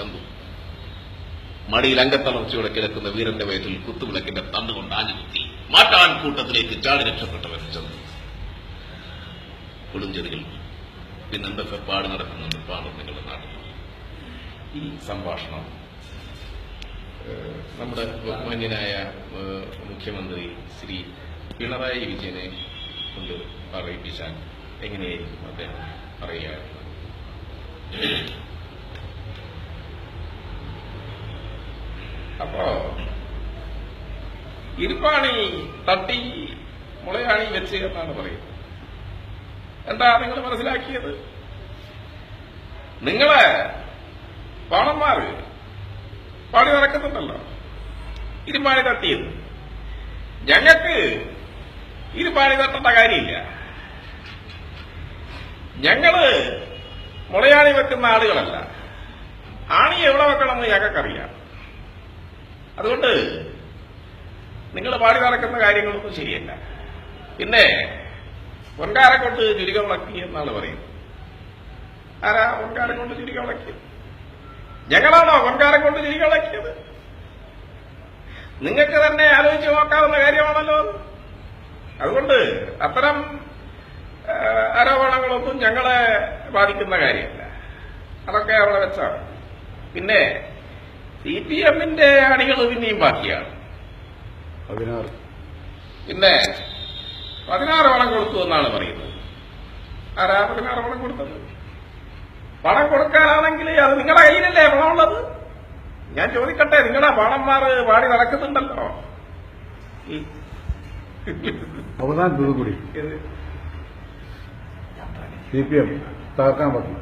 ചന്തു. മടിയിൽ അംഗത്തളർച്ചയോടെ കിടക്കുന്ന വീരന്റെ വയറ്റിൽ കുത്തുവിളക്കിന്റെ തണ്ടുകൊണ്ട് ആഞ്ഞുകുത്തി മാറ്റാൻ കൂട്ടത്തിലേക്ക് ചാടി രക്ഷപ്പെട്ടവൻ ചന്തു. കൊടുഞ്ചെടികൾ പിന്നെന്തൊക്കെ പാട് നടക്കുന്നുണ്ട് പാടും നിങ്ങളുടെ നാട്ടിൽ. ഈ സംഭാഷണം നമ്മുടെ ബഹുമാന്യനായ മുഖ്യമന്ത്രി ശ്രീ പിണറായി വിജയനെ കൊണ്ട് പറയിപ്പിച്ചാൽ എങ്ങനെയായിരിക്കും അദ്ദേഹം പറയുകയായിരുന്നു? അപ്പോ ഇരുപ്പാണി തട്ടി മുളയാണി വെച്ച് എന്നാണ് പറയുന്നത്. എന്താ നിങ്ങൾ മനസ്സിലാക്കിയത്? നിങ്ങളെ പാണന്മാര് പാടി നടക്കുന്നുണ്ടല്ലോ ഇരുപാണി തട്ടിയത്. ഞങ്ങൾക്ക് ഇരുപാണി തട്ടേണ്ട കാര്യമില്ല. ഞങ്ങള് മുളയാണി വെക്കുന്ന ആളുകളല്ല. ആണി എവിടെ വെക്കണമെന്ന് ഞങ്ങൾക്കറിയാം. അതുകൊണ്ട് നിങ്ങൾ പാടി നടക്കുന്ന കാര്യങ്ങളൊന്നും ശരിയല്ല. പിന്നെ പൊൻകാരെ കൊണ്ട് ചുരിക വിളക്കി എന്നാണ് പറയുന്നത്. ആരാ പൊൻകാരം കൊണ്ട് ചുരിക വിളക്കിയത്? ഞങ്ങളാണോ പൊൻകാരം കൊണ്ട് ചുരിക വിളക്കിയത്? നിങ്ങൾക്ക് തന്നെ ആലോചിച്ച് നോക്കാവുന്ന കാര്യമാണല്ലോ. അതുകൊണ്ട് അത്തരം ആരോപണങ്ങളൊന്നും ഞങ്ങളെ ബാധിക്കുന്ന കാര്യമല്ല. അതൊക്കെ അവിടെ വെച്ചാണ്. പിന്നെ CPM-ന്റെ അണികൾ പിന്നെയും ബാക്കിയാണ്. 16 പിന്നെ 16 പണം കൊടുത്തു എന്നാണ് പറയുന്നത്. ആരാ 16 പണം കൊടുത്തത്? പണം കൊടുക്കാനാണെങ്കിൽ അത് നിങ്ങളുടെ കയ്യിലല്ലേ പണമുള്ളത്? ഞാൻ ചോദിക്കട്ടെ, നിങ്ങളുടെ പണന്മാർ പാടി നടക്കുന്നുണ്ടല്ലോ. അവസാന തൂത്തുക്കുടി CPM തകർക്കാൻ പറ്റും.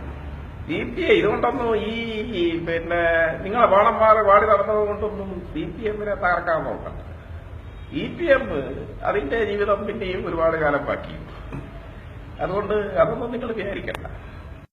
CPI ഇതുകൊണ്ടൊന്നും ഈ പിന്നെ നിങ്ങളെ പണന്മാർ പാടി നടന്നത് കൊണ്ടൊന്നും CPM-നെ തകർക്കാൻ നോക്കണ്ട. CPM അതിന്റെ ജീവിതം പിന്നെയും ഒരുപാട് കാലം ബാക്കിയുണ്ട്. അതുകൊണ്ട് അതൊന്നും നിങ്ങൾ വിചാരിക്കണ്ട.